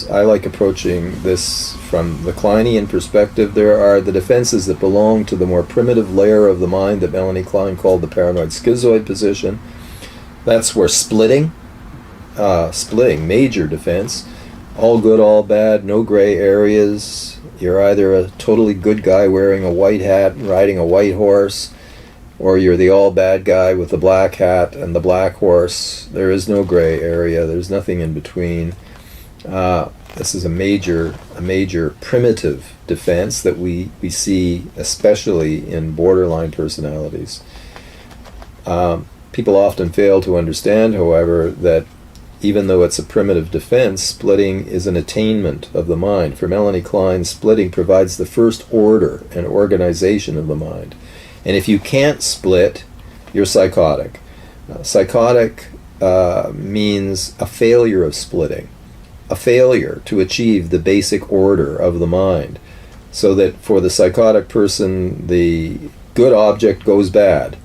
I like approaching this from the Kleinian perspective. There are the defenses that belong to the more primitive layer of the mind that Melanie Klein called the paranoid schizoid position. That's where splitting, major defense, all good, all bad, no gray areas. You're either a totally good guy wearing a white hat and riding a white horse, or you're the all bad guy with the black hat and the black horse. There is no gray area. There's nothing in between. This is a major primitive defense that we see especially in borderline personalities. People often fail to understand, however, that even though it's a primitive defense, splitting is an attainment of the mind. For Melanie Klein, splitting provides the first order and organization of the mind. And if you can't split, you're psychotic. Psychotic means a failure of splitting, a failure to achieve the basic order of the mind, so that for the psychotic person, the good object goes bad,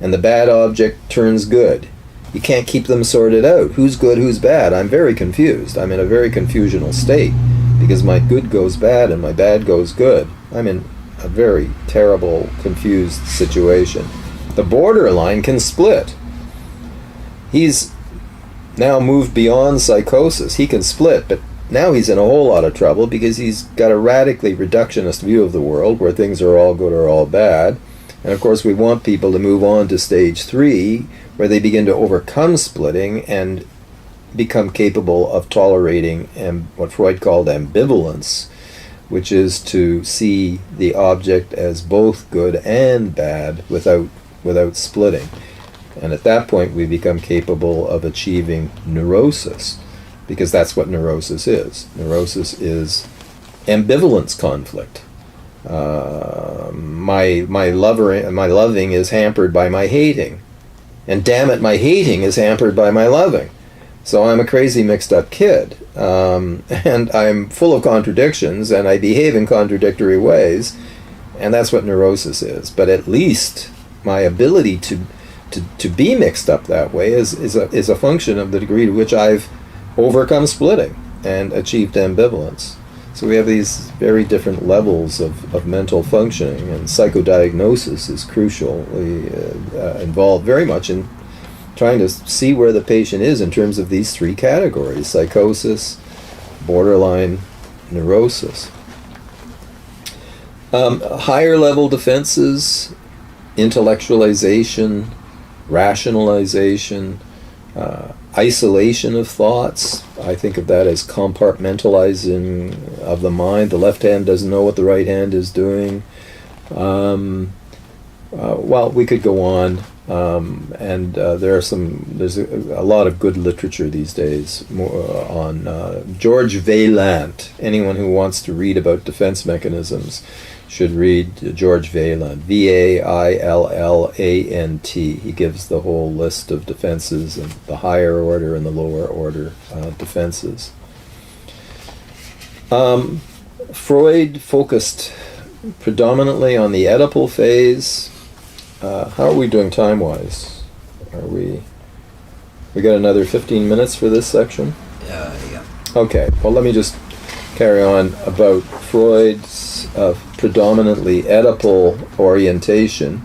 and the bad object turns good. You can't keep them sorted out. Who's good, who's bad? I'm very confused. I'm in a very confusional state, because my good goes bad and my bad goes good. I'm in a very terrible, confused situation. The borderline can split. He's now moved beyond psychosis. He can split, but now he's in a whole lot of trouble because he's got a radically reductionist view of the world where things are all good or all bad. And of course we want people to move on to stage 3 where they begin to overcome splitting and become capable of tolerating what Freud called ambivalence, which is to see the object as both good and bad without splitting. And at that point we become capable of achieving neurosis, because that's what neurosis is. Neurosis is ambivalence conflict. My loving is hampered by my hating, and damn it, my hating is hampered by my loving. So I'm a crazy mixed up kid, and I'm full of contradictions, and I behave in contradictory ways, and that's what neurosis is. But at least my ability to be mixed up that way is a function of the degree to which I've overcome splitting and achieved ambivalence. So we have these very different levels of mental functioning, and psychodiagnosis is crucially involved very much in trying to see where the patient is in terms of these 3 categories: psychosis, borderline, neurosis. Higher level defenses, intellectualization, rationalization, isolation of thoughts. I think of that as compartmentalizing of the mind. The left hand doesn't know what the right hand is doing. Well, we could go on, and there's a lot of good literature these days on George Vaillant. Anyone who wants to read about defense mechanisms should read George Vaillant, Vaillant. He gives the whole list of defenses and the higher order and the lower order defenses. Freud focused predominantly on the Oedipal phase. How are we doing time-wise? We got another 15 minutes for this section? Yeah. Okay, well let me just carry on about Freud's predominantly Oedipal orientation.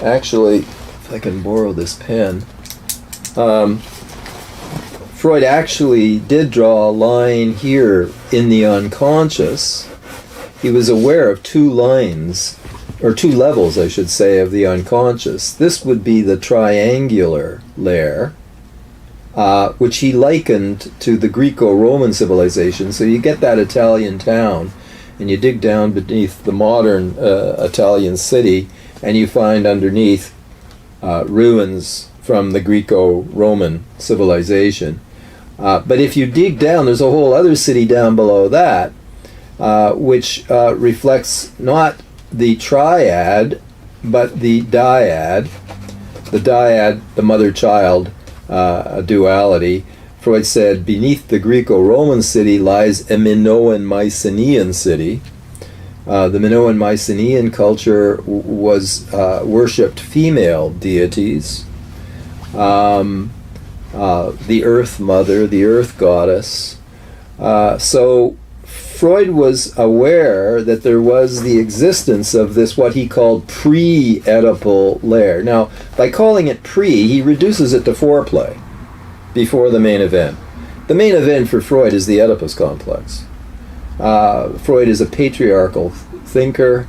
Actually, if I can borrow this pen, Freud actually did draw a line here in the unconscious. He was aware of 2 lines, or 2 levels, I should say, of the unconscious. This would be the triangular layer, which he likened to the Greco-Roman civilization. So you get that Italian town, and you dig down beneath the modern Italian city, and you find underneath ruins from the Greco-Roman civilization. But if you dig down, there's a whole other city down below that, which reflects not the triad, but the dyad. The dyad, the mother-child duality. Freud said, beneath the Greco-Roman city lies a Minoan Mycenaean city. The Minoan Mycenaean culture was worshipped female deities. the Earth Mother, the Earth Goddess. So Freud was aware that there was the existence of this, what he called pre-Oedipal layer. Now, by calling it pre, he reduces it to foreplay before the main event. The main event for Freud is the Oedipus complex. Freud is a patriarchal thinker,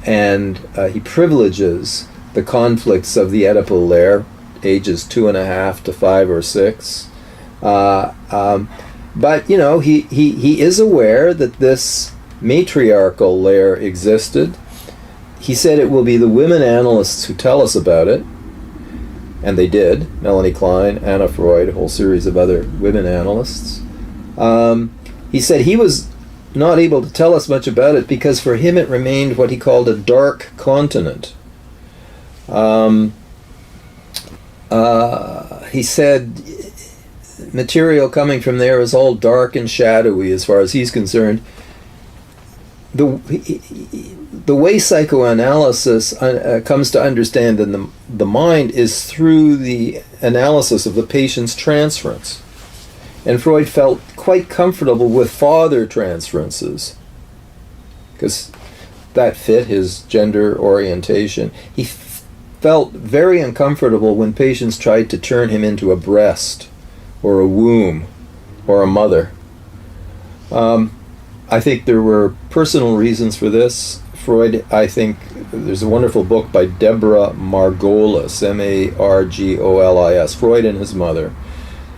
and he privileges the conflicts of the Oedipal layer, ages 2.5 to 5 or 6. But, you know, he is aware that this matriarchal layer existed. He said it will be the women analysts who tell us about it. And they did. Melanie Klein, Anna Freud, a whole series of other women analysts. He said he was not able to tell us much about it because for him it remained what he called a dark continent. He said material coming from there is all dark and shadowy as far as he's concerned. The way psychoanalysis comes to understand the mind is through the analysis of the patient's transference. And Freud felt quite comfortable with father transferences because that fit his gender orientation. He felt very uncomfortable when patients tried to turn him into a breast or a womb or a mother. I think there were personal reasons for this. Freud, I think, there's a wonderful book by Deborah Margolis, Margolis, Freud and His Mother.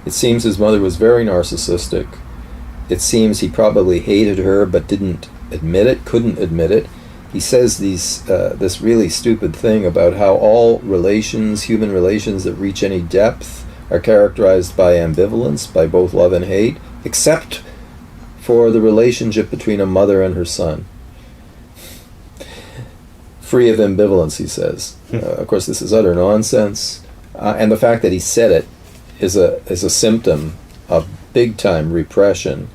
It seems his mother was very narcissistic. It seems he probably hated her but didn't admit it, couldn't admit it. He says this really stupid thing about how all relations, human relations that reach any depth, are characterized by ambivalence, by both love and hate, except for the relationship between a mother and her son. Free of ambivalence, he says. Of course, this is utter nonsense. And the fact that he said it is a symptom of big-time repression.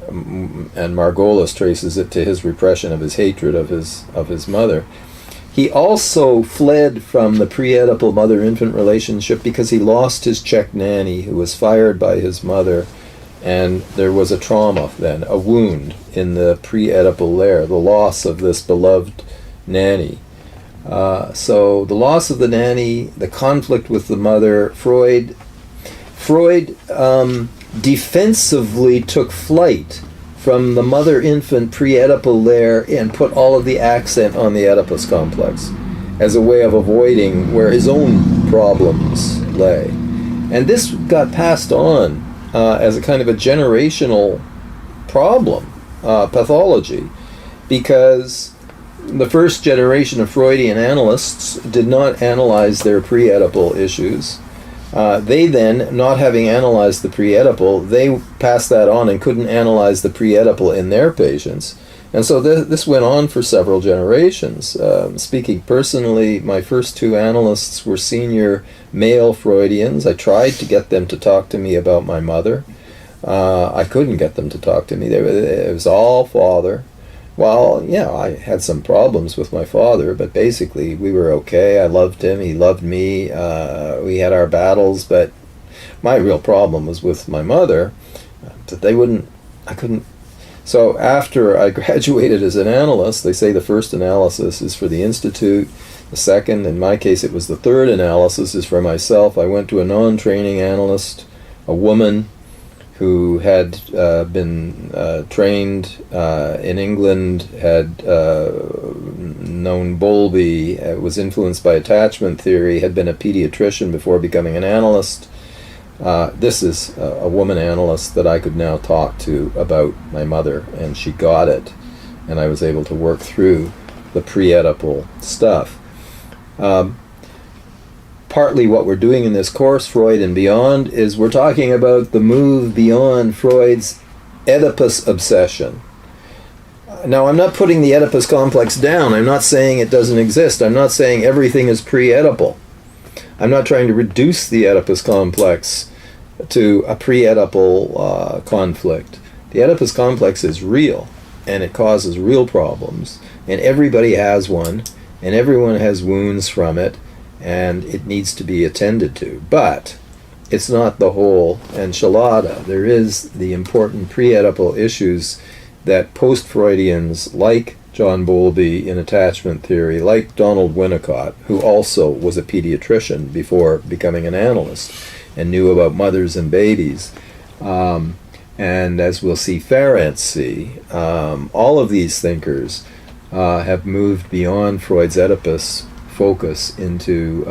And Margolis traces it to his repression of his hatred of his mother. He also fled from the pre-Oedipal mother-infant relationship because he lost his Czech nanny who was fired by his mother, and there was a trauma then, a wound in the pre-Oedipal layer, the loss of this beloved nanny. So the loss of the nanny, the conflict with the mother, Freud defensively took flight from the mother-infant pre-Oedipal layer and put all of the accent on the Oedipus complex as a way of avoiding where his own problems lay. And this got passed on as a kind of a generational problem, pathology, because the first generation of Freudian analysts did not analyze their pre-Oedipal issues. They then, not having analyzed the pre-Oedipal, they passed that on and couldn't analyze the pre-Oedipal in their patients. And so this went on for several generations. Speaking personally, my first two analysts were senior male Freudians. I tried to get them to talk to me about my mother. I couldn't get them to talk to me. It was all father. Well, yeah, I had some problems with my father, but basically we were okay. I loved him, he loved me. We had our battles, but my real problem was with my mother. I couldn't. So after I graduated as an analyst, they say the first analysis is for the Institute. The second, in my case it was the third analysis, is for myself. I went to a non-training analyst, a woman who had been trained in England, had known Bowlby, was influenced by attachment theory, had been a pediatrician before becoming an analyst. This is a woman analyst that I could now talk to about my mother, and she got it, and I was able to work through the pre-Oedipal stuff. Partly what we're doing in this course, Freud and Beyond, is we're talking about the move beyond Freud's Oedipus obsession. Now, I'm not putting the Oedipus complex down. I'm not saying it doesn't exist. I'm not saying everything is pre-Oedipal. I'm not trying to reduce the Oedipus complex to a pre-Oedipal conflict. The Oedipus complex is real, and it causes real problems, and everybody has one, and everyone has wounds from it, and it needs to be attended to. But it's not the whole enchilada. There is the important pre-Oedipal issues that post-Freudians like John Bowlby in attachment theory, like Donald Winnicott, who also was a pediatrician before becoming an analyst and knew about mothers and babies, and as we'll see, Ferenczi see, all of these thinkers have moved beyond Freud's Oedipus focus into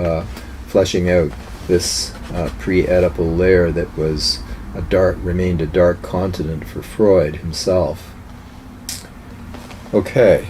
fleshing out this pre-Oedipal layer that was remained a dark continent for Freud himself. Okay.